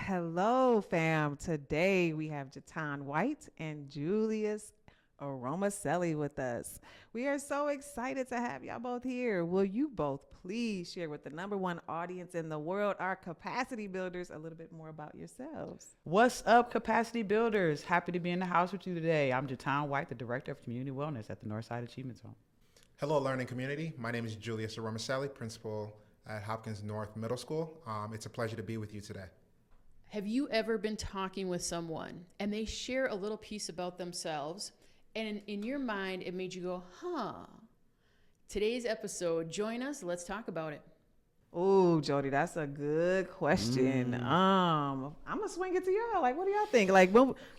Hello, fam. Today we have Jaton White and Julius Eromosele with us. We are so excited to have y'all both here. Will you both please share with the number one audience in the world, our capacity builders, a little bit more about yourselves? What's up, capacity builders? Happy to be in the house with you today. I'm Jaton White, the Director of Community Wellness at the Northside Achievement Zone. Hello, learning community. My name is Julius Eromosele, Principal at Hopkins North Middle School. It's a pleasure to be with you today. Have you ever been talking with someone and they share a little piece about themselves and in your mind it made you go, Today's episode, join us, let's talk about it. Oh, Jody, that's a good question. I'm gonna swing it to y'all. Like, what do y'all think? Like,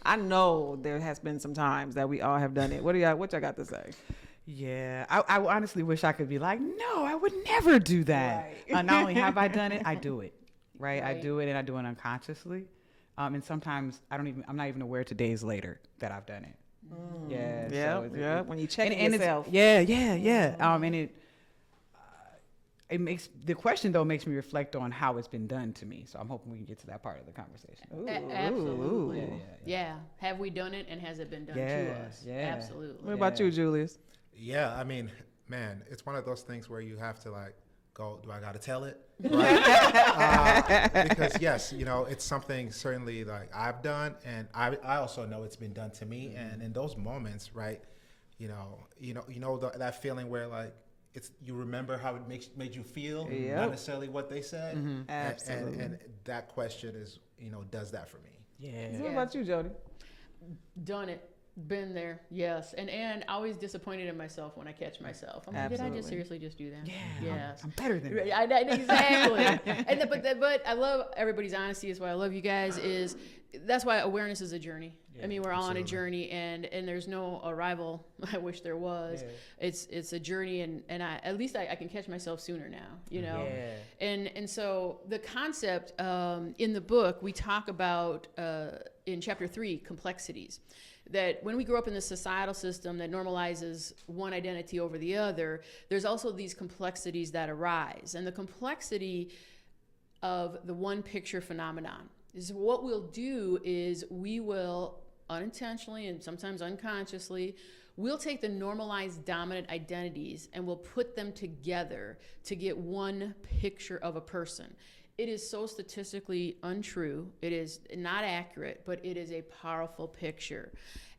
I know there has been some times that we all have done it. What y'all got to say? Yeah, I honestly wish I could be like, no, I would never do that. Right. Not only have I done it, I do it. Right? I Right. do it, and I do it unconsciously. And sometimes I'm not even aware to days later that I've done it. Yeah. Yeah. When you check yourself. Yeah. And it makes the question though makes me reflect on how it's been done to me. So I'm hoping we can get to that part of the conversation. Absolutely. Ooh. Yeah. Have we done it and has it been done Yeah, to us? yeah. Absolutely. What about you, Julius? Yeah, I mean, man, it's one of those things where you have to go, do I got to tell it? Right? Because yes, it's something certainly like I've done, and I also know it's been done to me. And in those moments, right, that feeling where you remember how it made you feel, Yep. not necessarily what they said. Absolutely. And that question is, does that for me? Yeah. What about you, Jody? Done it. Been there, yes, and always disappointed in myself when I catch myself. I'm like, did I Absolutely. just seriously just do that? Yeah. Yes. I'm better than that. Exactly. But I love everybody's honesty. Is why I love you guys. That's why awareness is a journey. Yeah, I mean, we're all on a absolutely. journey, and there's no arrival. I wish there was. Yeah. It's a journey, and at least I can catch myself sooner now. Yeah. And so the concept in the book we talk about in chapter 3, complexities. That when we grow up in the societal system that normalizes one identity over the other, there's also these complexities that arise. And the complexity of the one picture phenomenon is what we'll do is we will unintentionally and sometimes unconsciously, we'll take the normalized dominant identities and we'll put them together to get one picture of a person. It is so statistically untrue. It is not accurate, but it is a powerful picture.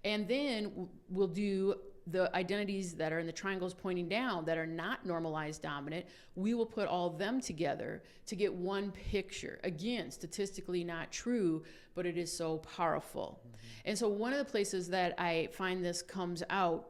And then we'll do the identities that are in the triangles pointing down that are not normalized dominant. We will put all of them together to get one picture. Again, statistically not true, but it is so powerful. And so one of the places that I find this comes out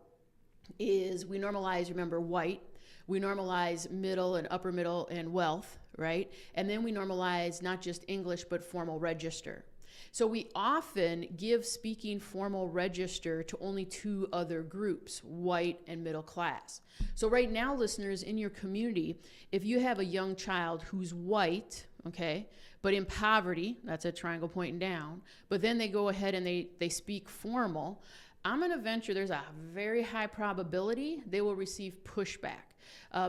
is we normalize, remember, white. We normalize middle and upper middle and wealth, right? And then we normalize not just English, but formal register. So we often give speaking formal register to only two other groups, white and middle class. So right now, listeners, in your community, if you have a young child who's white, okay, but in poverty, that's a triangle pointing down, but then they go ahead and they speak formal, I'm going to venture there's a very high probability they will receive pushback.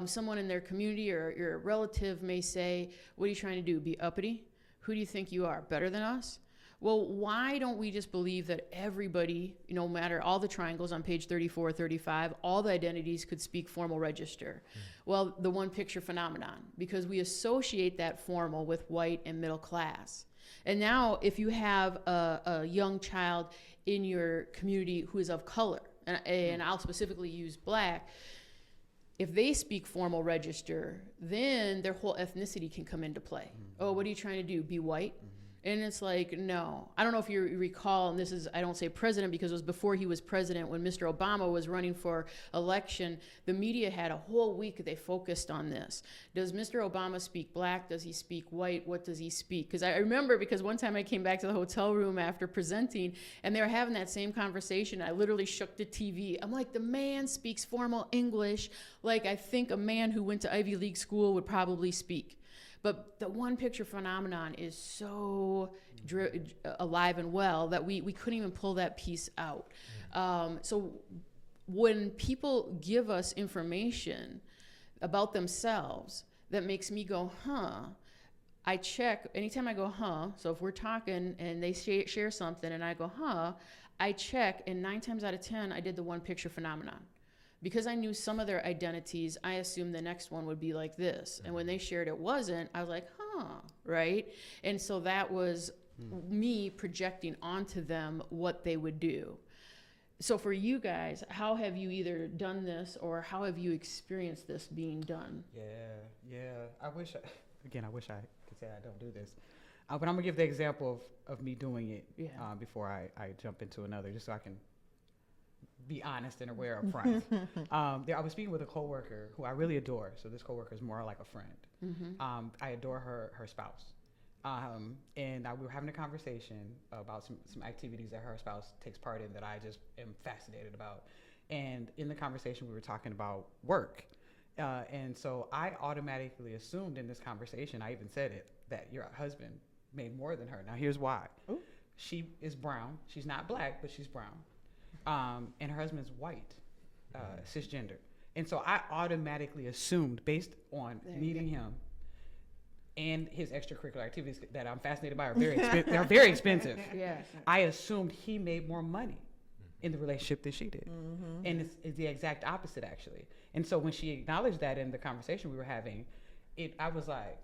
Someone in their community or your relative may say, what are you trying to do, be uppity? Who do you think you are, better than us? Well, why don't we just believe that everybody, no matter all the triangles on page 34, 35, all the identities could speak formal register? Well, the one picture phenomenon, because we associate that formal with white and middle class. And now if you have a young child in your community who is of color, and I'll specifically use black, if they speak formal register, then their whole ethnicity can come into play. Oh, what are you trying to do, be white? And it's like, no. I don't know if you recall, and this is, I don't say president because it was before he was president, when Mr. Obama was running for election, the media had a whole week they focused on this. Does Mr. Obama speak black? Does he speak white? What does he speak? Because I remember, because one time I came back to the hotel room after presenting, and they were having that same conversation. I literally shook the TV. I'm like, the man speaks formal English like I think a man who went to Ivy League school would probably speak. But the one picture phenomenon is so alive and well that we couldn't even pull that piece out. So when people give us information about themselves that makes me go, I check anytime I go, huh? So if we're talking and they share something and I go, huh? I check, and 9 times out of 10, I did the one picture phenomenon. Because I knew some of their identities, I assumed the next one would be like this. And when they shared it wasn't, I was like, huh, right? And so that was me projecting onto them what they would do. So for you guys, how have you either done this or how have you experienced this being done? Yeah. I wish I could say I don't do this. But I'm gonna give the example of me doing it before I jump into another, just so I can be honest and aware up front. I was speaking with a coworker who I really adore. So this coworker is more like a friend. I adore her spouse. And we were having a conversation about some activities that her spouse takes part in that I just am fascinated about. And in the conversation, we were talking about work. And so I automatically assumed in this conversation, I even said it, that your husband made more than her. Now here's why. Ooh. She is brown. She's not black, but she's brown. And her husband's white, cisgender. And so I automatically assumed, based on meeting him and his extracurricular activities that I'm fascinated by, they're very expensive. Yes. I assumed he made more money in the relationship than she did. And it's the exact opposite, actually. And so when she acknowledged that in the conversation we were having, I was like,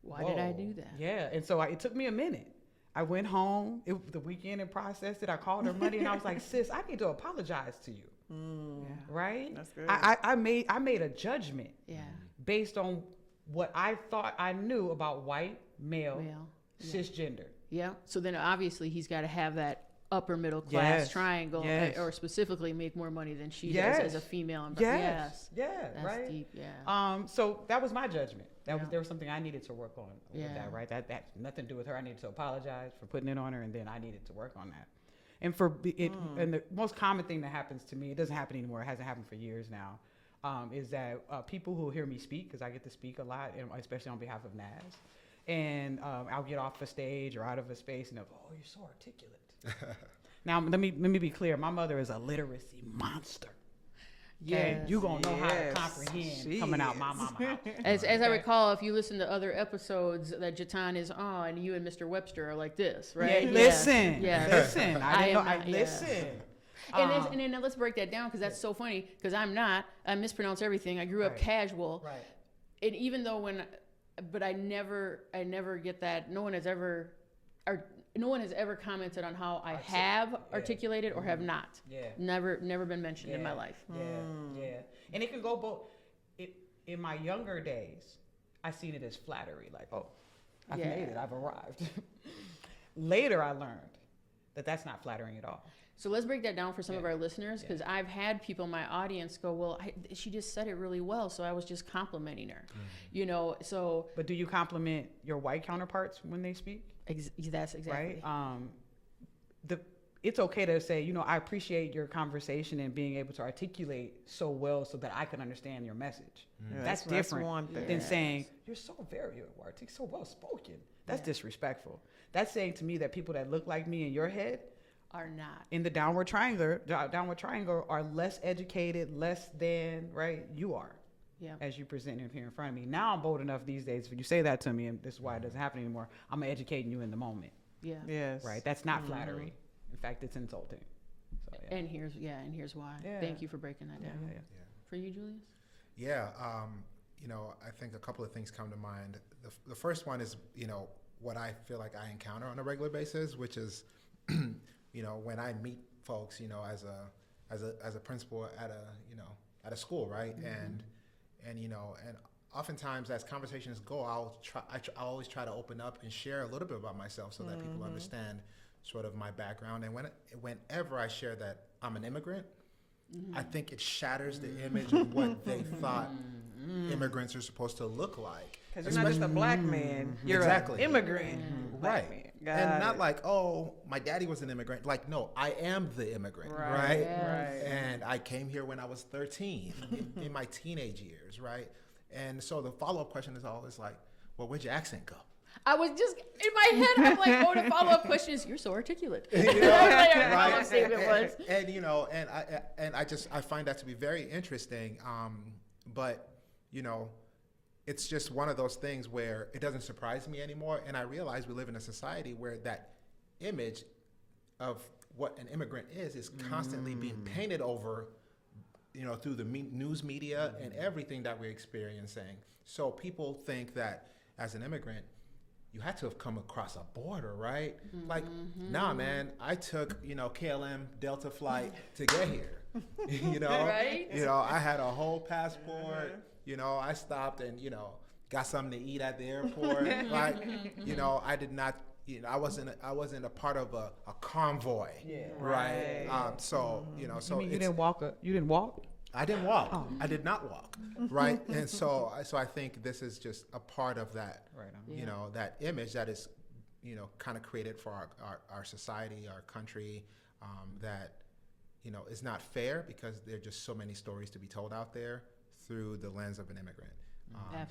why did I do that? Yeah. And so it took me a minute. I went home the weekend and processed it. I called her Monday and I was like, sis, I need to apologize to you. Right? That's good. I made a judgment based on what I thought I knew about white, male. Cisgender. Yeah. So then obviously he's got to have that upper middle class triangle or specifically make more money than she does as a female. Yes. Yeah. That's right. Deep. Yeah. So that was my judgment. There was something I needed to work on with that, right? That had nothing to do with her. I needed to apologize for putting it on her, and then I needed to work on that. And and the most common thing that happens to me, it doesn't happen anymore. It hasn't happened for years now. Is that people who hear me speak, because I get to speak a lot, especially on behalf of NAS, and I'll get off a stage or out of a space and they'll go, "Oh, you're so articulate." Now let me be clear. My mother is a literacy monster. Okay, you gonna know how to comprehend coming out my mama house. As I recall, if you listen to other episodes that Jaton is on, you and Mr. Webster are like this, right? Yeah, listen. I listen. And then let's break that down, because that's so funny, because I mispronounce everything. I grew up casual. Right. And even though but I never get that. No one has ever commented on how I have articulated or have not. Yeah. Never been mentioned in my life. Yeah. And it can go both. In my younger days, I seen it as flattery, like, oh, I've made it, I've arrived. Later, I learned that that's not flattering at all. So let's break that down for some of our listeners, because I've had people in my audience go, well, she just said it really well, so I was just complimenting her. So. But do you compliment your white counterparts when they speak? That's exactly. Right? It's okay to say, I appreciate your conversation and being able to articulate so well so that I can understand your message. That's different than saying, you're so very so well spoken. That's disrespectful. That's saying to me that people that look like me in your head are not in the downward triangle are less educated, less than, right? You are. Yeah. As you present it here in front of me. Now I'm bold enough these days, if you say that to me, and this is why it doesn't happen anymore, I'm educating you in the moment. Yeah. Yes. Right? That's not flattery. In fact, it's insulting. So, And here's why. Yeah. Thank you for breaking that down. Yeah. For you, Julius? Yeah. I think a couple of things come to mind. The first one is, what I feel like I encounter on a regular basis, which is, when I meet folks, as a principal at a school, right? And oftentimes as conversations go, I always try to open up and share a little bit about myself so that people understand sort of my background. And whenever I share that I'm an immigrant, I think it shatters the image of what they thought immigrants are supposed to look like. Because you're not just a black man, you're an immigrant. Right. And not like, oh, my daddy was an immigrant. Like, no, I am the immigrant, right? Yes. And I came here when I was 13, in my teenage years, right? And so the follow-up question is always like, well, where'd your accent go? I was just, in my head, I'm like, oh, the follow-up question is, you're so articulate. Right? And I find that to be very interesting. But, it's just one of those things where it doesn't surprise me anymore. And I realize we live in a society where that image of what an immigrant is constantly being painted over, through the news media and everything that we're experiencing. So people think that as an immigrant, you had to have come across a border, right? Like, nah, man, I took, KLM Delta flight to get here. Right? I had a whole passport. I stopped and, got something to eat at the airport. Like, I did not, I wasn't a part of a convoy. Yeah. Right. So, so you didn't walk? You didn't walk? I didn't walk. Oh. I did not walk. Right. And so I think this is just a part of that, that image that is, kind of created for our society, our country, that, is not fair because there are just so many stories to be told out there through the lens of an immigrant.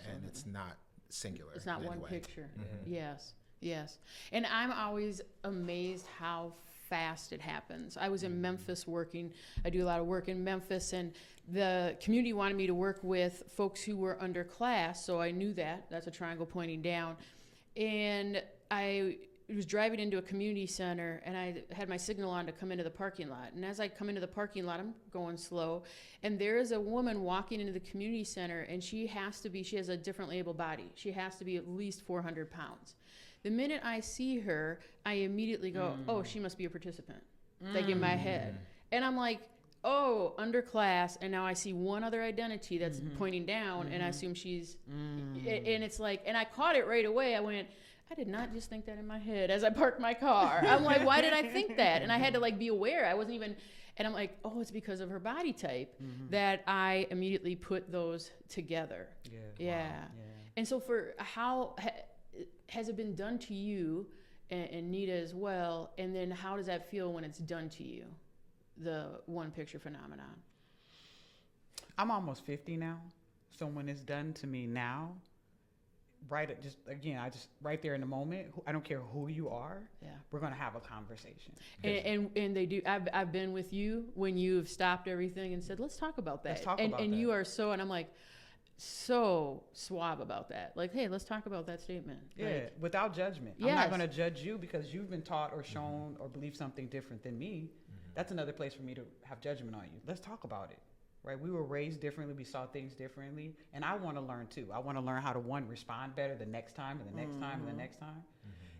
And it's not singular. It's not one picture. Yes. Yes. And I'm always amazed how fast it happens. I was in Memphis working. I do a lot of work in Memphis, and the community wanted me to work with folks who were underclass, so I knew that. That's a triangle pointing down. And I was driving into a community center, and I had my signal on to come into the parking lot. And as I come into the parking lot, I'm going slow, and there is a woman walking into the community center, and she has a differently able body. She has to be at least 400 pounds. The minute I see her, I immediately go, oh, she must be a participant, like in my head. And I'm like, oh, underclass, and now I see one other identity that's pointing down, and I assume she's, and it's like, and I caught it right away. I went, I did not just think that in my head as I parked my car. I'm like, why did I think that? And I had to be aware. I wasn't even, and I'm like, oh, it's because of her body type that I immediately put those together. Yeah. Wow. And so how has it been done to you, and Nita as well, and then how does that feel when it's done to you, the one picture phenomenon? I'm almost 50 now, so when it's done to me now, right there in the moment, I don't care who you are, we're going to have a conversation. And they do. I've been with you when you've stopped everything and said, let's talk about that. And you are so, and I'm like, so suave about that. Like, hey, let's talk about that statement. Yeah, without judgment. Yes. I'm not going to judge you because you've been taught or shown or believe something different than me. That's another place for me to have judgment on you. Let's talk about it, right? We were raised differently. We saw things differently. And I want to learn too. I want to learn how to, respond better the next time and the next time and the next time.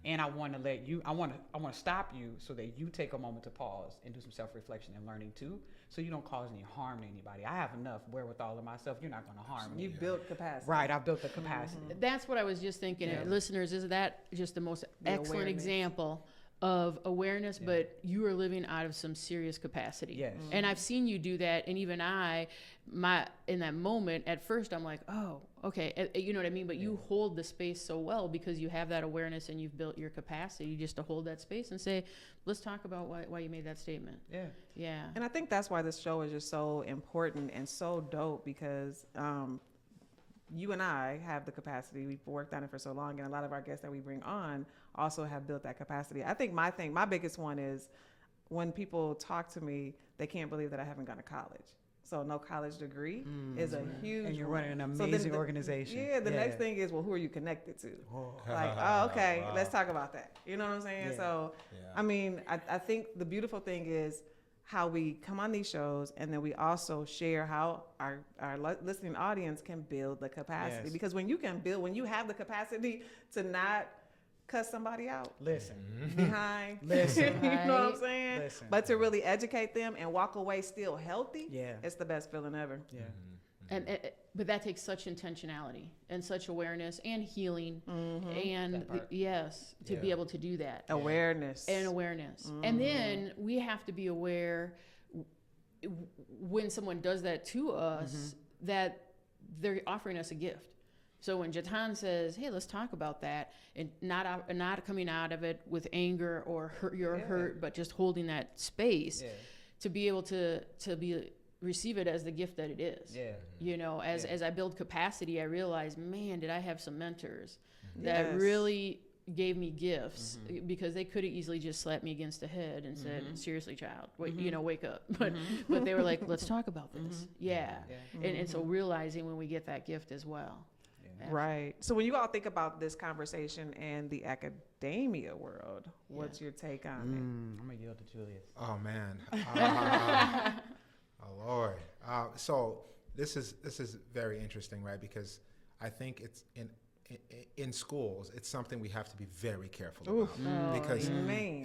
And I want to I want to stop you so that you take a moment to pause and do some self-reflection and learning too, so you don't cause any harm to anybody. I have enough wherewithal in myself. You're not going to harm me. You've built capacity. Right, I've built the capacity. That's what I was just thinking. Listeners, is that just the most excellent example of awareness, but you are living out of some serious capacity. Yes. And I've seen you do that, and even in that moment, at first I'm like, oh, okay, you know what I mean? But you hold the space so well because you have that awareness and you've built your capacity just to hold that space and say, let's talk about why you made that statement. Yeah. And I think that's why this show is just so important and so dope because you and I have the capacity. We've worked on it for so long, and a lot of our guests that we bring on also have built that capacity. I think my biggest one is when people talk to me, they can't believe that I haven't gone to college. So no college degree is a huge And you're one. running an amazing organization. The next thing is, well, who are you connected to? Like, oh, okay, let's talk about that. You know what I'm saying? So, I mean, I think the beautiful thing is how we come on these shows, and then we also share how our listening audience can build the capacity. Yes. Because when you have the capacity to not cuss somebody out, listen, behind, listen, you know what I'm saying? Listen. But to really educate them and walk away still healthy, Yeah. it's the best feeling ever. Yeah. But that takes such intentionality and such awareness and healing and to be able to do that. Awareness. And then we have to be aware when someone does that to us that they're offering us a gift. So when Jaton says, hey, let's talk about that, and not coming out of it with anger or hurt, but just holding that space to be able to receive it as the gift that it is. You know, as I build capacity, I realize, man, did I have some mentors that really gave me gifts because they could have easily just slapped me against the head and said, seriously, child, wake up. But they were like, let's talk about this. And so realizing when we get that gift as well. Right. So when you all think about this conversation and the academia world, what's your take on I'm gonna yield to Julius. Oh man, oh Lord. So this is very interesting, right? Because I think it's in schools, it's something we have to be very careful about because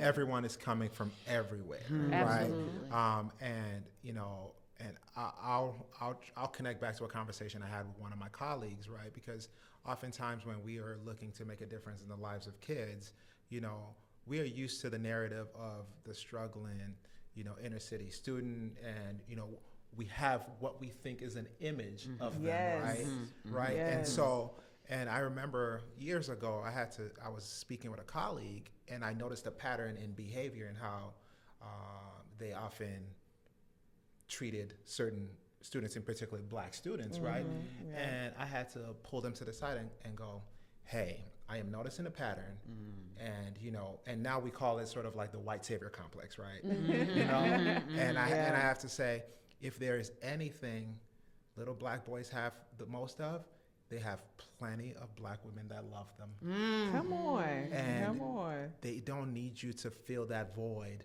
everyone is coming from everywhere, right? And you know, and I'll connect back to a conversation I had with one of my colleagues, right? Because oftentimes when we are looking to make a difference in the lives of kids, you know, we are used to the narrative of the struggling, you know, inner city student, and you know, we have what we think is an image of them, right? Right. Yes. And so, and I remember years ago, I was speaking with a colleague, and I noticed a pattern in behavior and how they often treated certain students, in particular Black students, right? Yeah. And I had to pull them to the side and go, hey, I am noticing a pattern, and you know, and now we call it sort of like the white savior complex, right? You know, and I have to say, if there is anything little Black boys have the most of, they have plenty of Black women that love them. Come on. And come on. They don't need you to fill that void.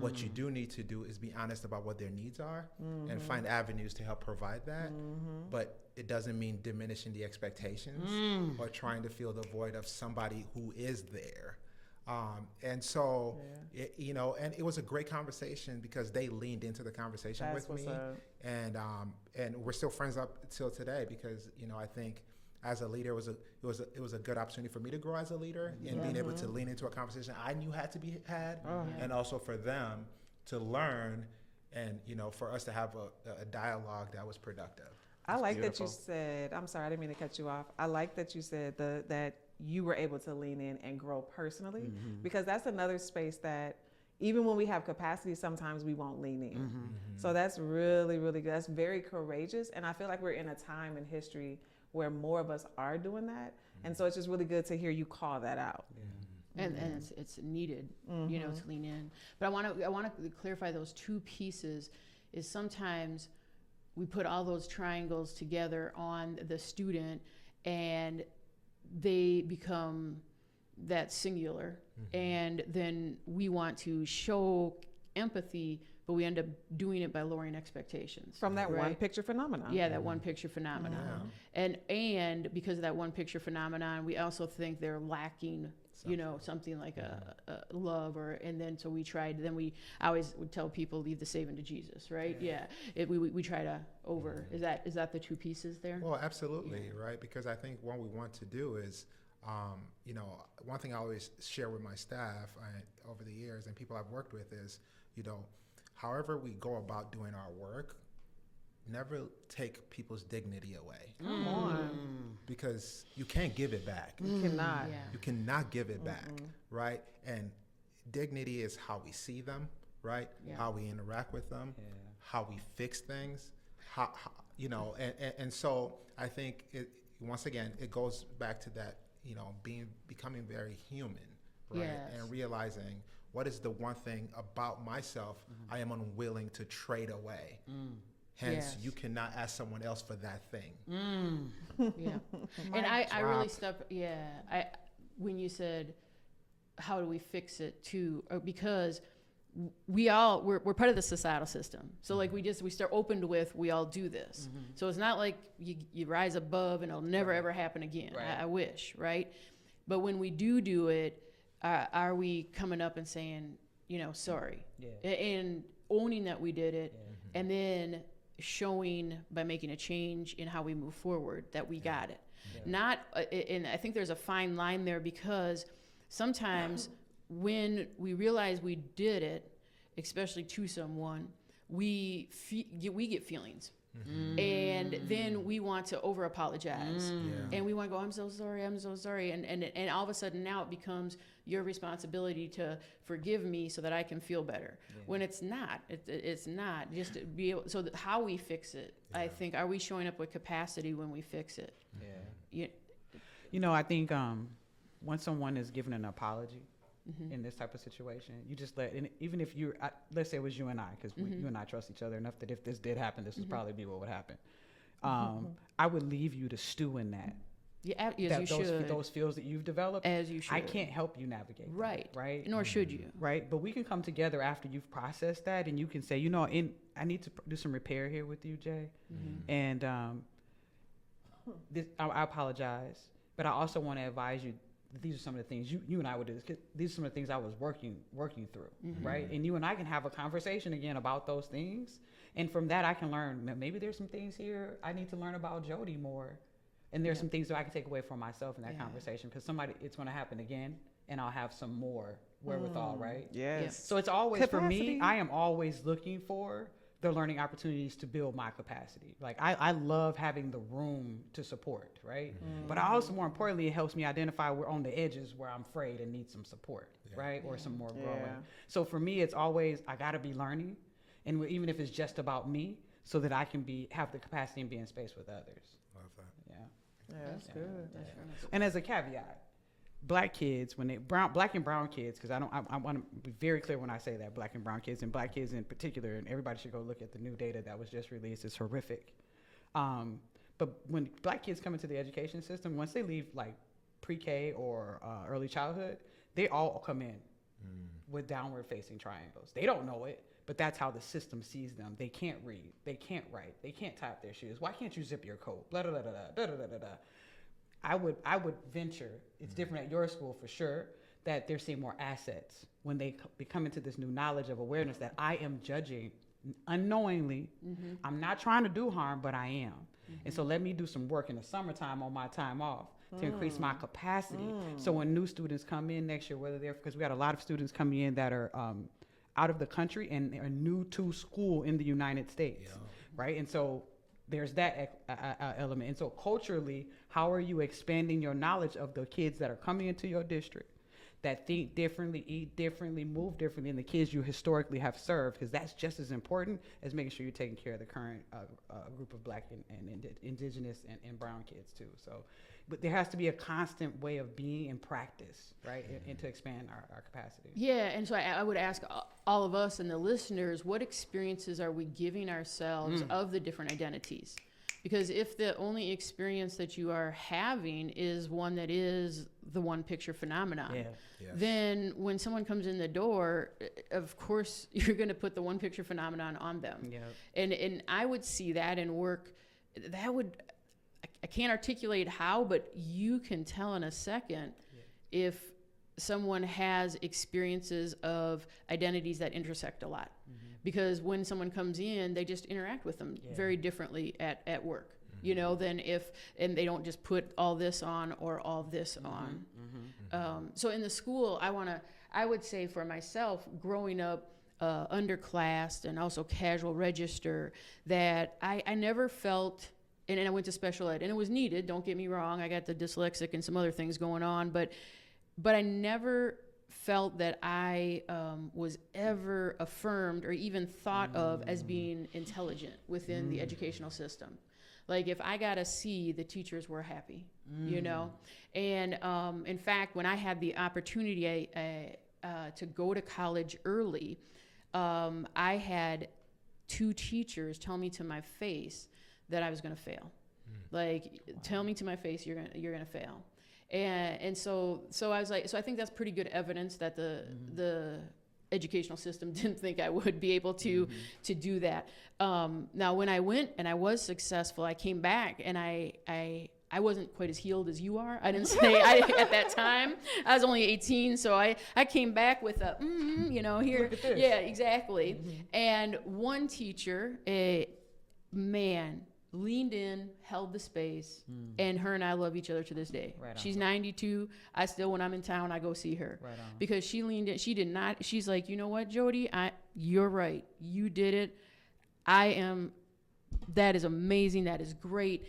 What you do need to do is be honest about what their needs are and find avenues to help provide that. But it doesn't mean diminishing the expectations or trying to fill the void of somebody who is there. And so, you know, and it was a great conversation because they leaned into the conversation with me. And we're still friends up till today because, you know, I think as a leader, it was a good opportunity for me to grow as a leader and being able to lean into a conversation I knew had to be had, and also for them to learn and, you know, for us to have a dialogue that was productive. I like beautiful. that you said, I'm sorry, I didn't mean to cut you off. I like that you said that you were able to lean in and grow personally, because that's another space that even when we have capacity, sometimes we won't lean in. So that's really, really good. That's very courageous. And I feel like we're in a time in history where more of us are doing that. And so it's just really good to hear you call that out. And it's needed, you know, to lean in. But I want to clarify those two pieces. Is sometimes we put all those triangles together on the student, and they become that singular, and then we want to show empathy, but we end up doing it by lowering expectations From that one picture phenomenon. Yeah, that one picture phenomenon. And because of that one picture phenomenon, we also think they're lacking, you know, something like a love, and then so I always would tell people, leave the saving to Jesus, right? We try to is that the two pieces there? Well, absolutely, right? Because I think what we want to do is, you know, one thing I always share with my staff over the years and people I've worked with is, you know, however we go about doing our work, never take people's dignity away. Come on. Because you can't give it back. You cannot. You cannot give it back, right? And dignity is how we see them, right? How we interact with them, how we fix things, how you know, and so I think once again, it goes back to that, you know, becoming very human, right? And realizing what is the one thing about myself I am unwilling to trade away. Hence, you cannot ask someone else for that thing. And I really when you said, how do we fix it too? Because we're part of the societal system. So like we start opened with, we all do this. So it's not like you rise above and it'll never ever happen again. I wish, right? But when we do it, are we coming up and saying, you know, sorry, and owning that we did it, and then showing by making a change in how we move forward that we got it. Not, and I think there's a fine line there, because sometimes when we realize we did it, especially to someone, we get feelings. And then we want to over apologize, and we want to go, I'm so sorry, and all of a sudden now it becomes your responsibility to forgive me so that I can feel better, when it's not. It's not just to be able. So how we fix it, I think, are we showing up with capacity when we fix it? You know, I think once someone is given an apology in this type of situation, you just and even if let's say it was you and I, because you and I trust each other enough that if this did happen, this would probably be what would happen. I would leave you to stew in that Yeah, as you should. Those fields that you've developed. As you should. I can't help you navigate that, right. Right. Nor should you. Right. But we can come together after you've processed that, and you can say, you know, I need to do some repair here with you, Jay. Mm-hmm. And I apologize, but I also want to advise you that these are some of the things you and I would do. These are some of the things I was working through, Mm-hmm. right? And you and I can have a conversation again about those things, and from that I can learn. Maybe there's some things here I need to learn about Jody more, and there's some things that I can take away from myself in that conversation, because it's going to happen again, and I'll have some more wherewithal, right? Yes. Yeah. So it's always, for Capacity. me, I am always looking for the learning opportunities to build my capacity. Like I love having the room to support, right? But I also, more importantly, it helps me identify where on the edges where I'm frayed and need some support, right? Or some more growing. Yeah. So for me, it's always, I gotta be learning, and even if it's just about me, so that I can have the capacity and be in space with others. Love that. Yeah. Yeah, that's good. And as a caveat, black kids, black and brown kids, because I want to be very clear when I say that, black and brown kids, and black kids in particular, and everybody should go look at the new data that was just released. It's horrific. But when black kids come into the education system, once they leave like pre-K or early childhood, they all come in with downward facing triangles. They don't know it, but that's how the system sees them. They can't read, they can't write, they can't tie up their shoes. Why can't you zip your coat? Blah, blah, blah, blah, blah, blah, blah, blah. I would venture, it's different at your school for sure, that they're seeing more assets when they come into this new knowledge of awareness that I am judging unknowingly. I'm not trying to do harm, but I am. And so let me do some work in the summertime on my time off to increase my capacity. So when new students come in next year, because we got a lot of students coming in that are out of the country and are new to school in the United States, right? And so there's that element. And so culturally, how are you expanding your knowledge of the kids that are coming into your district that think differently, eat differently, move differently than the kids you historically have served? Because that's just as important as making sure you're taking care of the current group of black and indigenous and brown kids too. So, but there has to be a constant way of being and practice, right? And to expand our capacity. Yeah, and so I would ask all of us and the listeners, what experiences are we giving ourselves of the different identities? Because if the only experience that you are having is one that is the one picture phenomenon, then when someone comes in the door, of course, you're going to put the one picture phenomenon on them. And I would see that in work. I can't articulate how, but you can tell in a second if someone has experiences of identities that intersect a lot. Because when someone comes in, they just interact with them very differently at work, you know, and they don't just put all this on or all this on. So in the school, I would say for myself, growing up underclassed and also casual register, that I never felt, and I went to special ed, and it was needed, don't get me wrong, I got the dyslexic and some other things going on, but I never felt that I was ever affirmed or even thought of as being intelligent within the educational system. Like if I got a C, the teachers were happy, you know? And in fact, when I had the opportunity to go to college early, I had 2 teachers tell me to my face that I was gonna fail. Like, tell me to my face, you're gonna fail. And so I was like, so I think that's pretty good evidence that the educational system didn't think I would be able to do that. Now, when I went and I was successful, I came back and I wasn't quite as healed as you are. I didn't say at that time. I was only 18, so I came back with a you know, here. Look at this. Yeah, exactly. And one teacher, man, leaned in, held the space, and her and I love each other to this day. Right on. She's 92. I still, when I'm in town, I go see her. Right on. Because she leaned in. She did not. She's like, you know what, Jody? You're right. You did it. That is amazing. That is great.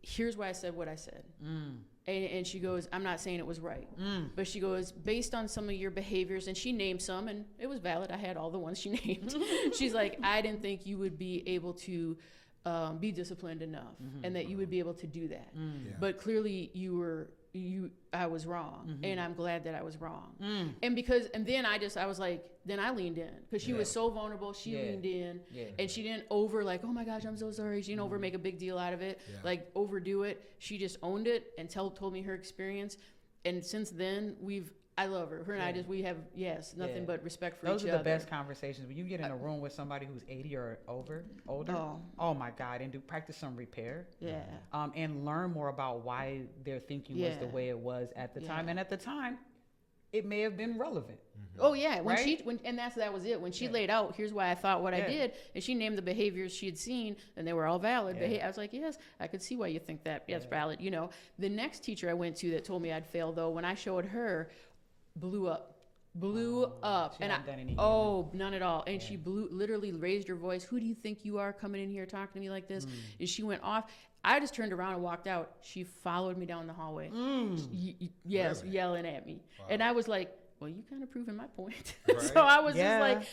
Here's why I said what I said. And she goes, I'm not saying it was right. But she goes, based on some of your behaviors, and she named some, and it was valid. I had all the ones she named. She's like, I didn't think you would be able to be disciplined enough and that you would be able to do that. But clearly you were I was wrong, and I'm glad that I was wrong. And then I was like, then I leaned in because she was so vulnerable. She leaned in, and she didn't oh my gosh, I'm so sorry. She didn't over make a big deal out of it, like overdo it. She just owned it and told me her experience. And since then, I love her. Her and we have nothing but respect for each other. Those are the best conversations when you get in a room with somebody who's 80 or older. Oh my God! And practice some repair. Yeah. And learn more about why their thinking was the way it was at the time. And at the time, it may have been relevant. Oh yeah, that was it. When she laid out, here's why I thought what I did, and she named the behaviors she had seen, and they were all valid. I was like, yes, I could see why you think that. Yeah, it's valid. You know, the next teacher I went to that told me I'd fail, though, when I showed her, blew up, and none at all. And she literally raised her voice. Who do you think you are coming in here talking to me like this? And she went off. I just turned around and walked out. She followed me down the hallway. Yes, really? Yelling at me. Wow. And I was like, well, you kind of proving my point. Right. So I was just like,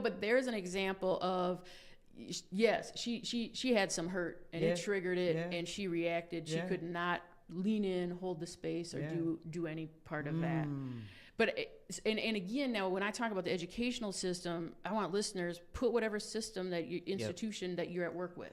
but there's an example of, yes, she had some hurt and it triggered it and she reacted. She could not lean in, hold the space, or do any part of that. But and again, now when I talk about the educational system, I want listeners, put whatever system institution that you're at work with.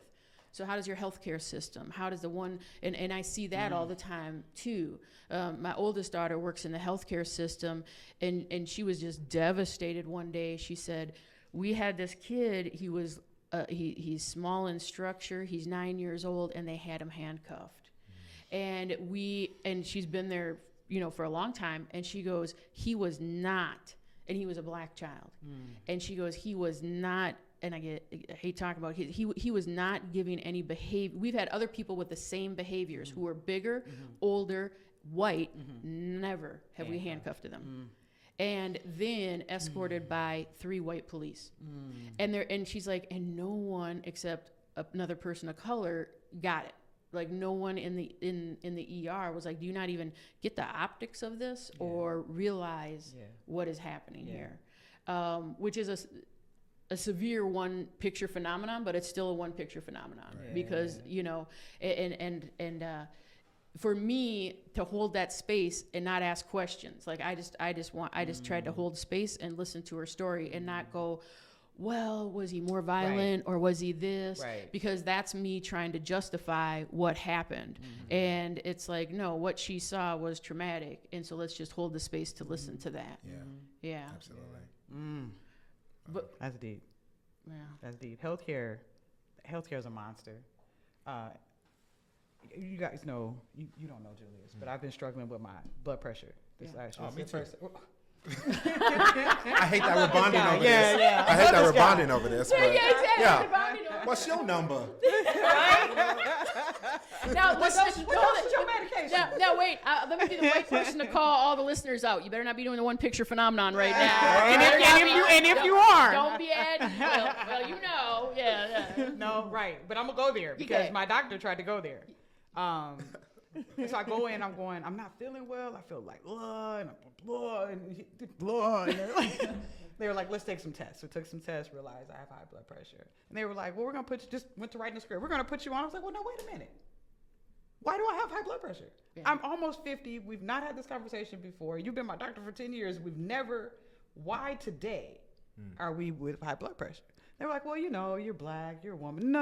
So how does your healthcare system? How does the one, and I see that all the time too. My oldest daughter works in the healthcare system, and she was just devastated one day. She said, we had this kid, he was, he's small in structure, he's 9 years old, and they had him handcuffed. And she's been there, for a long time, and she goes, he was not, and he was a black child. And she goes, he was not, and I hate talking about it, he was not giving any behavior. We've had other people with the same behaviors who are bigger, older, white, never have we handcuffed to them. And then escorted by 3 white police. And she's like, and no one except another person of color got it. Like no one in the ER was like, do you not even get the optics of this or realize what is happening here? Which is a severe one picture phenomenon, but it's still a one picture phenomenon because, and for me to hold that space and not ask questions, like I just tried to hold space and listen to her story and not go, well, was he more violent or was he this? Right. Because that's me trying to justify what happened. And it's like, no, what she saw was traumatic. And so let's just hold the space to listen to that. Yeah. Absolutely. But that's deep. Yeah. That's deep. Healthcare is a monster. You guys know, you don't know Julius, but I've been struggling with my blood pressure. Me too. I hate that we're bonding over this. I hate that we're bonding over this. What's your number? Now, what's your medication? Now, wait. Let me be the right person to call all the listeners out. You better not be doing the one picture phenomenon right now. And if you are, don't be adding. Well, yeah. No, right. But I'm gonna go there because my doctor tried to go there. So I go in, I'm not feeling well. I feel like blood. They were like, let's take some tests. We took some tests, realized I have high blood pressure. And they were like, well, we're going to put you, just went to write in the script. We're going to put you on. I was like, well, no, wait a minute. Why do I have high blood pressure? Yeah. I'm almost 50. We've not had this conversation before. You've been my doctor for 10 years. Why today are we with high blood pressure? They were like, well, you're black, you're a woman. No.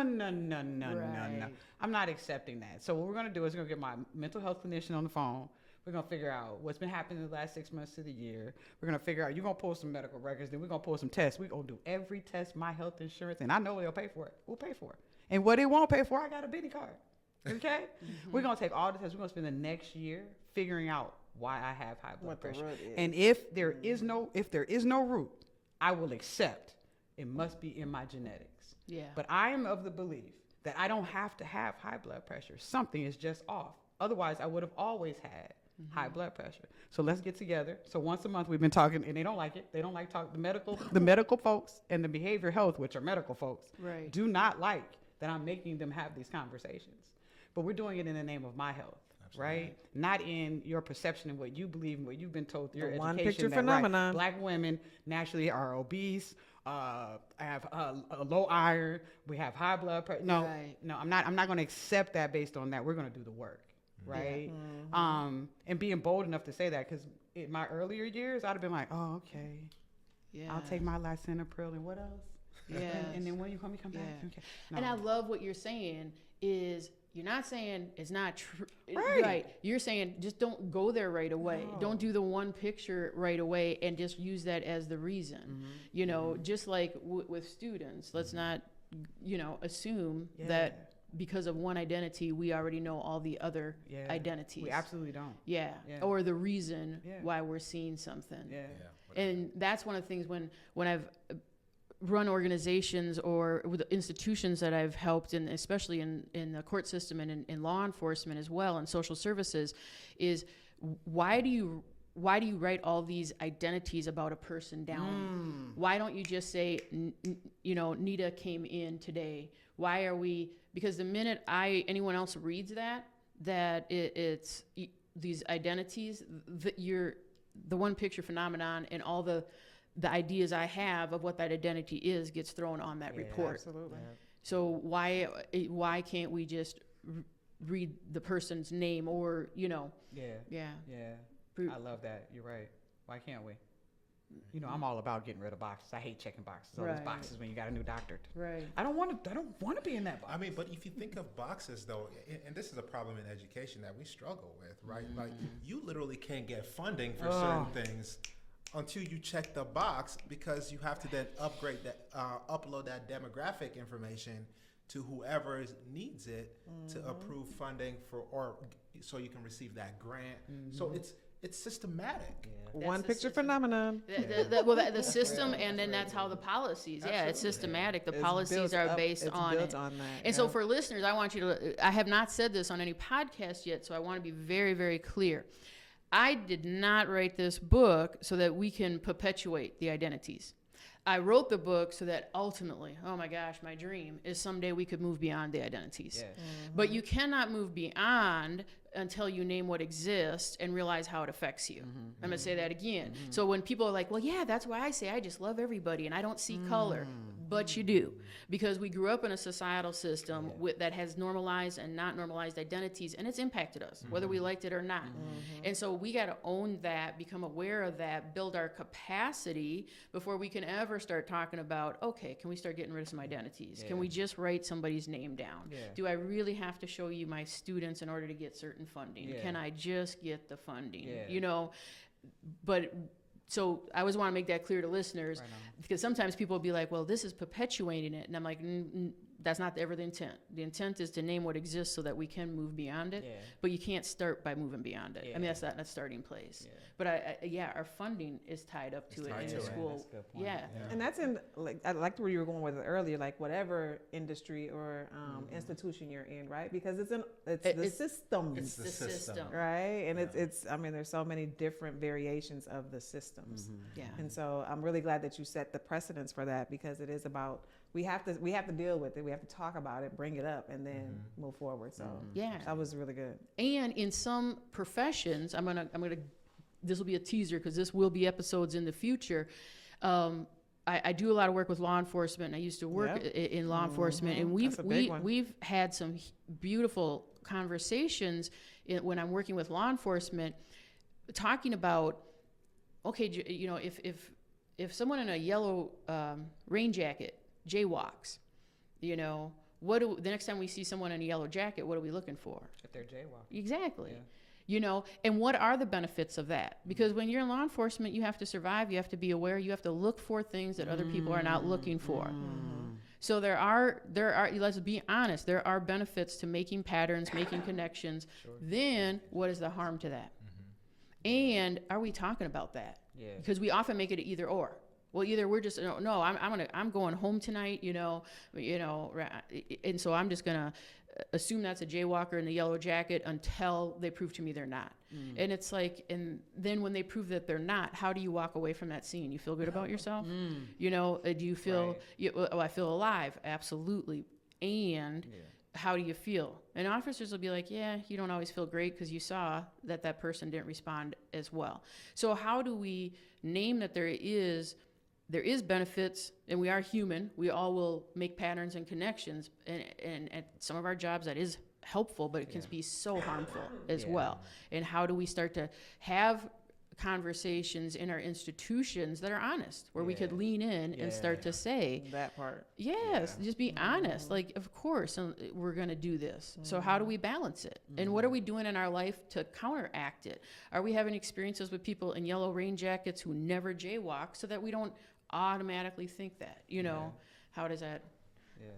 I'm not accepting that. So what we're going to do is we're going to get my mental health clinician on the phone. We're going to figure out what's been happening in the last 6 months of the year. We're going to figure out, you're going to pull some medical records, then we're going to pull some tests. We're going to do every test, my health insurance, and I know they'll pay for it. We'll pay for it. And what it won't pay for, I got a Benny card. Okay? We're going to take all the tests. We're going to spend the next year figuring out why I have high blood pressure. And if there is no root, I will accept it must be in my genetics. Yeah. But I am of the belief that I don't have to have high blood pressure. Something is just off. Otherwise, I would have always had high blood pressure. So let's get together. So once a month we've been talking, and they don't like it. They don't like talk. The medical folks and the behavioral health, which are medical folks, do not like that I'm making them have these conversations. But we're doing it in the name of my health. Absolutely. Right? Not in your perception and what you believe and what you've been told through your education. One picture phenomenon. Black women naturally are obese. Have a low iron. We have high blood pressure. No, I'm not going to accept that based on that. We're going to do the work. right? And being bold enough to say that, because in my earlier years, I'd have been like, oh, okay, Yeah. I'll take my lisinopril and what else? Yeah. And then when you come back, okay. No. And I love what you're saying is you're not saying it's not true. Right. You're saying just don't go there right away. No. Don't do the one picture right away and just use that as the reason. You know, just like with students, let's not, you know, assume that because of one identity, we already know all the other identities. We absolutely don't. Yeah. Or the reason why we're seeing something. And that's one of the things when I've run organizations or with institutions that I've helped in, especially in the court system and in law enforcement as well, and social services, is why do you write all these identities about a person down? Why don't you just say, you know, Nita came in today? Why are we, because the minute anyone else reads that it's these identities, the one picture phenomenon and all the ideas I have of what that identity is gets thrown on that report. Absolutely. So why can't we just read the person's name or, you know? Yeah. I love that. You're right. Why can't we? You know, I'm all about getting rid of boxes. I hate checking boxes. All those boxes when you got a new doctor. Right. I don't want to be in that box. I mean, but if you think of boxes, though, and this is a problem in education that we struggle with, right? Like, you literally can't get funding for certain things until you check the box, because you have to then upgrade that, upload that demographic information to whoever needs it to approve funding or so you can receive that grant. So it's systematic. One picture phenomenon. The system, and then that's how the policies. Yeah, it's systematic. The policies are based on it. And so for listeners, I want you to, I have not said this on any podcast yet, so I want to be very, very clear. I did not write this book so that we can perpetuate the identities. I wrote the book so that ultimately, oh my gosh, my dream is someday we could move beyond the identities. But you cannot move beyond until you name what exists and realize how it affects you. I'm going to say that again. So when people are like, well, yeah, that's why I say I just love everybody and I don't see color. But you do, because we grew up in a societal system that has normalized and not normalized identities, and it's impacted us, whether we liked it or not. And so we got to own that, become aware of that, build our capacity before we can ever start talking about, okay, can we start getting rid of some identities? Can we just write somebody's name down? Do I really have to show you my students in order to get certain funding? Can I just get the funding? You know, but so I always want to make that clear to listeners, because sometimes people will be like, well, this is perpetuating it. And I'm like, that's not ever the intent. The intent is to name what exists so that we can move beyond it. But you can't start by moving beyond it. I mean, that's not a starting place. But our funding is tied up to it in the school. That's a good point. And that's in, like, I liked where you were going with it earlier, like whatever industry or institution you're in, right? Because it's the system. It's the system. Right? And it's I mean, there's so many different variations of the systems. And so I'm really glad that you set the precedence for that, because it is about, we have to deal with it. We have to talk about it, bring it up, and then move forward. So that was really good. And in some professions, I'm gonna this will be a teaser because this will be episodes in the future. I do a lot of work with law enforcement. I used to work in law enforcement, and we've had some beautiful conversations when I'm working with law enforcement, talking about, okay, you know, if someone in a yellow rain jacket jaywalks, you know, the next time we see someone in a yellow jacket, what are we looking for? If they're jaywalking. Exactly. You know, and what are the benefits of that? Because when you're in law enforcement, you have to survive, you have to be aware, you have to look for things that other people are not looking for. So there are, let's be honest, there are benefits to making patterns, making connections. Then what is the harm to that? And are we talking about that? Because we often make it an either or. Well, either we're just, no, I'm going home tonight, you know, and so I'm just gonna assume that's a jaywalker in the yellow jacket until they prove to me they're not. And it's like, and then when they prove that they're not, how do you walk away from that scene? You feel good about yourself? You know, do you feel, I feel alive? Absolutely. And how do you feel? And officers will be like, yeah, you don't always feel great because you saw that person didn't respond as well. So how do we name that there is benefits, and we are human. We all will make patterns and connections, and at some of our jobs that is helpful, but it can be so harmful as well. And how do we start to have conversations in our institutions that are honest, where we could lean in and start to say That part. yes, just be honest, like, of course we're going to do this, so how do we balance it, and what are we doing in our life to counteract it? Are we having experiences with people in yellow rain jackets who never jaywalk, so that we don't automatically think that, you know, how does that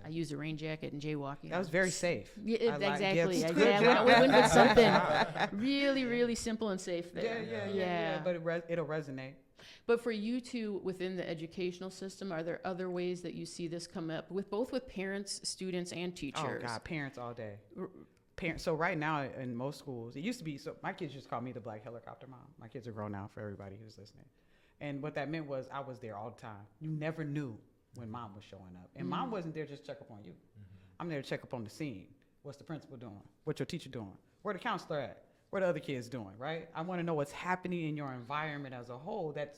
I used a rain jacket and jaywalking. That was very safe. Yeah, exactly. Good Yeah, job. we went with something really, really simple and safe there. Yeah. But it'll resonate. But for you two within the educational system, are there other ways that you see this come up with both with parents, students, and teachers? Oh God, parents all day. Parents. So right now in most schools, it used to be. So my kids just call me the black helicopter mom. My kids are grown now. For everybody who's listening, and what that meant was I was there all the time. You never knew when mom was showing up. And mom wasn't there just to check up on you. I'm there to check up on the scene. What's the principal doing? What's your teacher doing? Where the counselor at? What are the other kids doing, right? I want to know what's happening in your environment as a whole that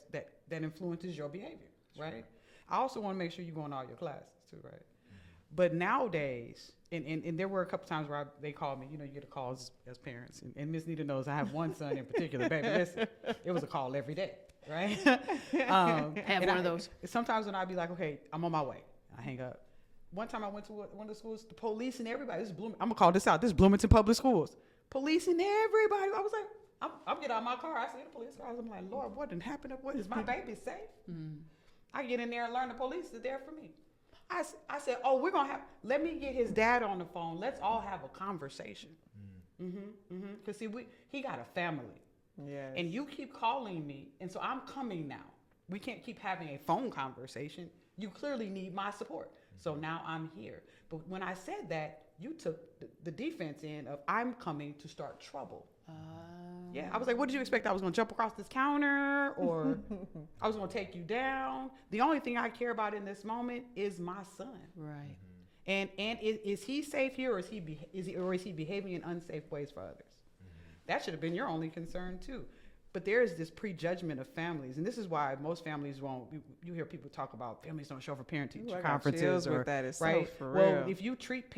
influences your behavior, right? I also want to make sure you go in all your classes too, right? But nowadays, and there were a couple times where they called me, you know, you get a call as parents, and Miss Nita knows I have one son in particular, baby, listen, it was a call every day. Right? Have one of those. Sometimes when I'd be like, okay, I'm on my way. I hang up. One time I went to one of the schools, the police and everybody. This is I'm going to call this out. This is Bloomington Public Schools. Police and everybody. I was like, I'm getting out of my car. I see the police cars. I'm like, Lord, what didn't happen? What is my baby safe? I get in there and learn the police is there for me. I said, oh, we're going to let me get his dad on the phone. Let's all have a conversation. Because see, he got a family. Yes. And you keep calling me, and so I'm coming now. We can't keep having a phone conversation. You clearly need my support. So now I'm here. But when I said that, you took the defense in of I'm coming to start trouble. Yeah, I was like, what did you expect? I was going to jump across this counter, or I was going to take you down? The only thing I care about in this moment is my son. Right. And is he safe here, or is he behaving in unsafe ways for others? That should have been your only concern too. But there is this prejudgment of families, and this is why most families won't. You hear people talk about families don't show up for parent-teacher conferences, with that. It's right? So for well, real. if you treat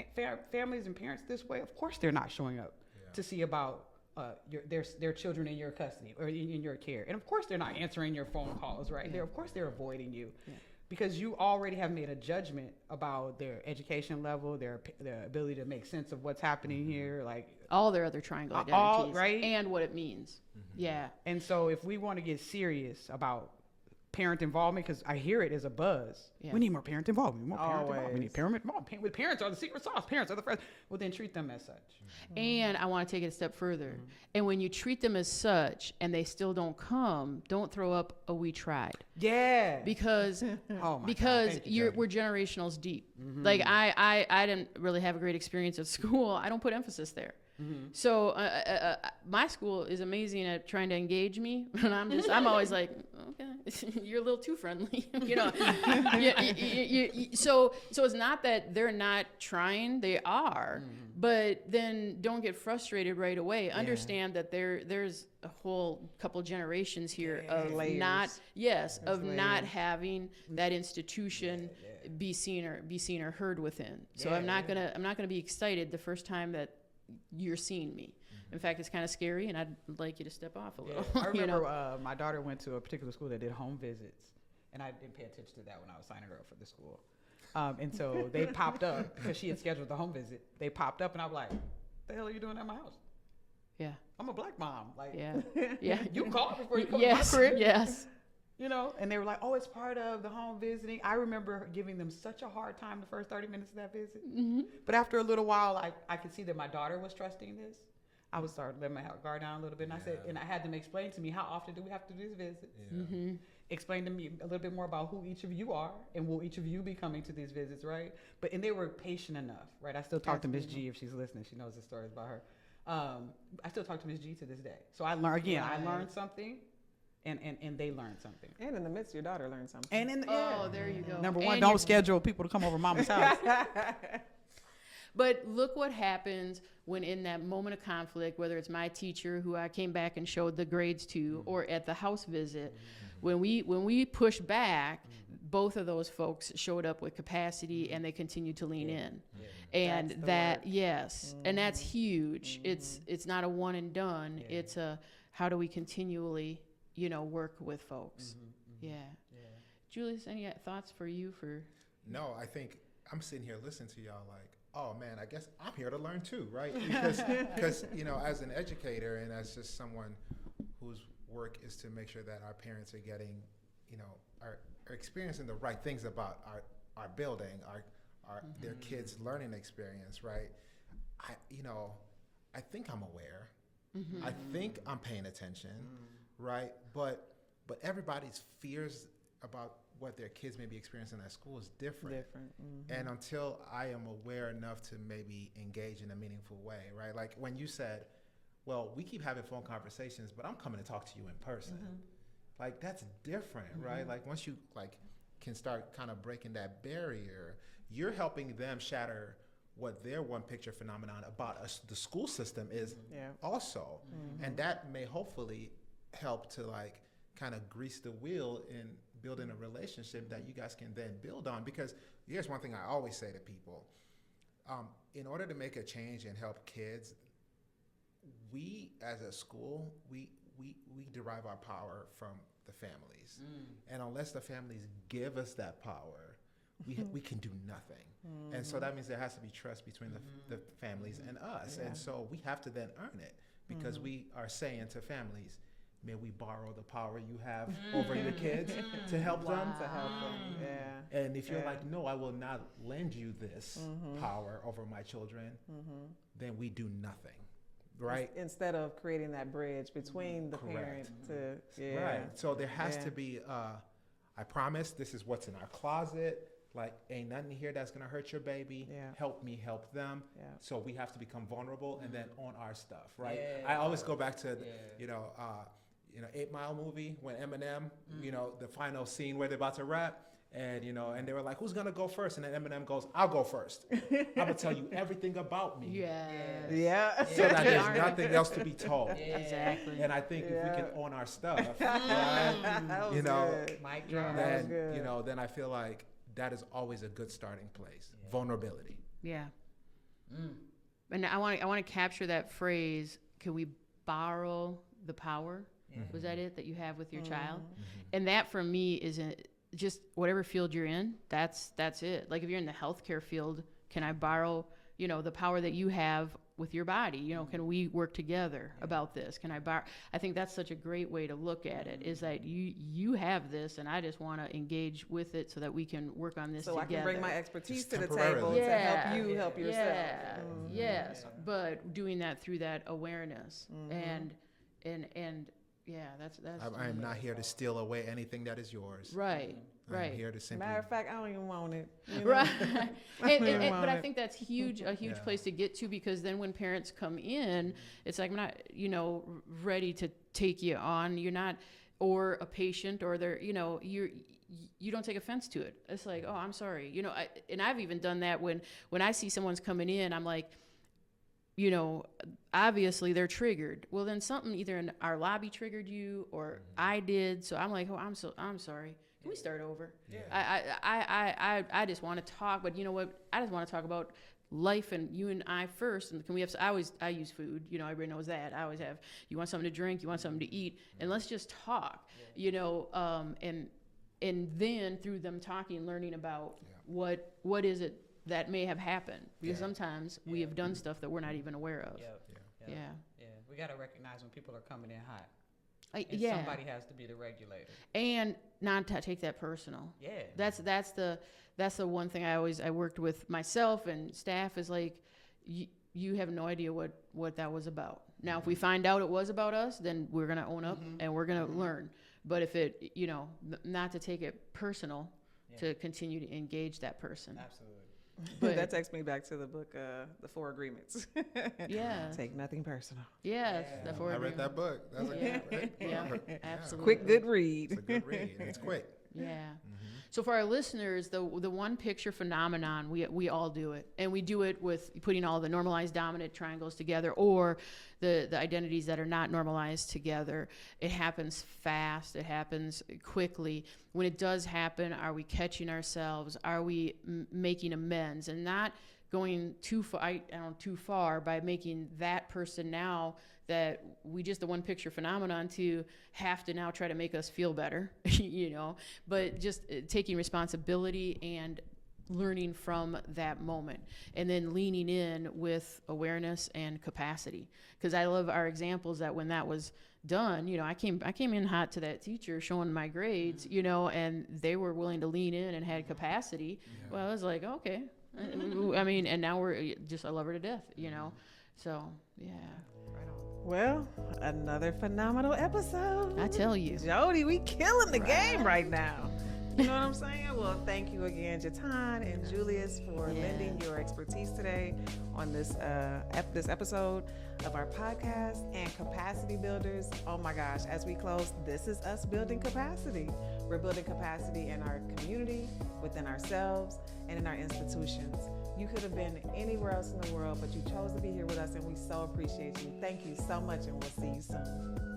families and parents this way, of course they're not showing up to see about their children in your custody or in your care, and of course they're not answering your phone calls, right? Of course they're avoiding you. Because you already have made a judgment about their education level, their ability to make sense of what's happening here, like all their other triangle identities, right? And what it means. Yeah. And so if we want to get serious about parent involvement, because I hear it as a buzz, we need more parent involvement. We need parent involvement. Parents are the secret sauce. Parents are the first. Well, then treat them as such. And I want to take it a step further. And when you treat them as such and they still don't come, don't throw up a "we tried." Yeah. Because we're generationals deep. Like I didn't really have a great experience at school. I don't put emphasis there. So my school is amazing at trying to engage me, and I'm always like, okay, you're a little too friendly, you know. So it's not that they're not trying; they are, but then don't get frustrated right away. Understand that there's a whole couple generations here of not having that institution be seen or heard within. So I'm not gonna be excited the first time that you're seeing me. In fact, it's kind of scary, and I'd like you to step off a little. I remember my daughter went to a particular school that did home visits, and I didn't pay attention to that when I was signing her up for the school. And so they popped up because she had scheduled the home visit. They popped up, and I'm like, "The hell are you doing at my house?" Yeah. I'm a black mom. Like, yeah. You called before you come to my crib. Yes. You know, and they were like, "Oh, it's part of the home visiting." I remember giving them such a hard time the first 30 minutes of that visit. But after a little while, I could see that my daughter was trusting this. I would start letting my guard down a little bit. And I said, and I had them explain to me, how often do we have to do these visits? Explain to me a little bit more about who each of you are, and will each of you be coming to these visits, right? And they were patient enough, right? I still talk to Miss G if she's listening. She knows the stories about her. I still talk to Miss G to this day. So I learned something. And they learned something. And in the midst, your daughter learned something. And there you go. Number one, don't schedule people to come over mama's house. But look what happens when in that moment of conflict, whether it's my teacher who I came back and showed the grades to, or at the house visit, when we push back, both of those folks showed up with capacity and they continued to lean in. And That's the that, work. yes, and that's huge. It's not a one and done. It's a, how do we continually, work with folks? Yeah. Julius, any thoughts for you for? No, I think I'm sitting here listening to y'all like, oh man, I guess I'm here to learn too, right? Because as an educator and as just someone whose work is to make sure that our parents are getting, are experiencing the right things about our building, our their kids' learning experience, right? I think I'm aware. I think I'm paying attention, right? But everybody's fears about what their kids may be experiencing at school is different. And until I am aware enough to maybe engage in a meaningful way, right? Like when you said, well, we keep having phone conversations, but I'm coming to talk to you in person. Like that's different, right? Like once you can start kind of breaking that barrier, you're helping them shatter what their one picture phenomenon about the school system is also. And that may hopefully help to kind of grease the wheel in building a relationship that you guys can then build on. Because here's one thing I always say to people. In order to make a change and help kids, we as a school, we derive our power from the families. And unless the families give us that power, we can do nothing. And so that means there has to be trust between the families and us. And so we have to then earn it because we are saying to families, may we borrow the power you have over your kids to help them? To help them, yeah. And if you're like, no, I will not lend you this power over my children, then we do nothing, right? Instead of creating that bridge between the parent to, Right. So there has to be, I promise this is what's in our closet. Like, ain't nothing here that's going to hurt your baby. Help me help them. So we have to become vulnerable and then own our stuff, right? I always go back to, 8 Mile movie when Eminem, the final scene where they're about to rap. And, and they were like, who's going to go first? And then Eminem goes, I'll go first. I'm going to tell you everything about me. So that there's nothing else to be told. Exactly. And I think if we can own our stuff, Mic drop. then I feel like that is always a good starting place. Vulnerability. And I want to capture that phrase, can we borrow the power? Was that it that you have with your child? And that for me is just whatever field you're in, that's it. Like if you're in the healthcare field, can I borrow, the power that you have with your body? Can we work together about this? Can I borrow? I think that's such a great way to look at it, is that you have this and I just want to engage with it so that we can work on this together. So I can bring my expertise Just to the temporarily. table to help you help yourself. Yes, but doing that through that awareness and that's I am not here to steal away anything that is yours. right. I'm here to simply. Matter of fact, I don't even want it. Right. But I think that's a huge place to get to, because then when parents come in, it's like, I'm not, ready to take you on. You're not, or a patient, or they're, you don't take offense to it. It's like, oh, I'm sorry. And I've even done that when I see someone's coming in, I'm like, obviously they're triggered. Well, then something either in our lobby triggered you or I did. So I'm like, oh, I'm sorry. Can we start over? I just want to talk, but you know what? I just want to talk about life and you and I first. And can we have? I use food. Everybody knows that. I always have. You want something to drink? You want something to eat? And let's just talk. And then through them talking, learning about what is it that may have happened, because sometimes we have done stuff that we're not even aware of. We got to recognize when people are coming in hot. Somebody has to be the regulator, and not to take that personal. That's the one thing I worked with myself and staff is like, you have no idea what that was about. Now, if we find out it was about us, then we're gonna own up and we're gonna learn. But if it, not to take it personal, to continue to engage that person. Absolutely. But that takes me back to the book, The 4 Agreements. Take nothing personal. Yes, the 4 I read Agreements. that book. That's Absolutely. Quick, good read. It's a good read. And it's quick. So for our listeners, the one picture phenomenon, we all do it, and we do it with putting all the normalized dominant triangles together, or the identities that are not normalized together. It happens fast. It happens quickly. When it does happen, are we catching ourselves? Are we making amends and not going too far by making that person now that we just the one picture phenomenon to have to now try to make us feel better, but just taking responsibility and learning from that moment, and then leaning in with awareness and capacity. Because I love our examples that when that was done, I came in hot to that teacher showing my grades, and they were willing to lean in and had capacity. Yeah. Well, I was like, okay. I mean, and now I love her to death, So, yeah. Right on. Well, another phenomenal episode. I tell you. Jody, we killing the game right now. You know what I'm saying? Well, thank you again, Jaton and Julius, for lending your expertise today on this episode of our podcast and capacity builders. Oh my gosh, as we close, this is us building capacity. We're building capacity in our community, within ourselves, and in our institutions. You could have been anywhere else in the world, but you chose to be here with us, and we so appreciate you. Thank you so much, and we'll see you soon.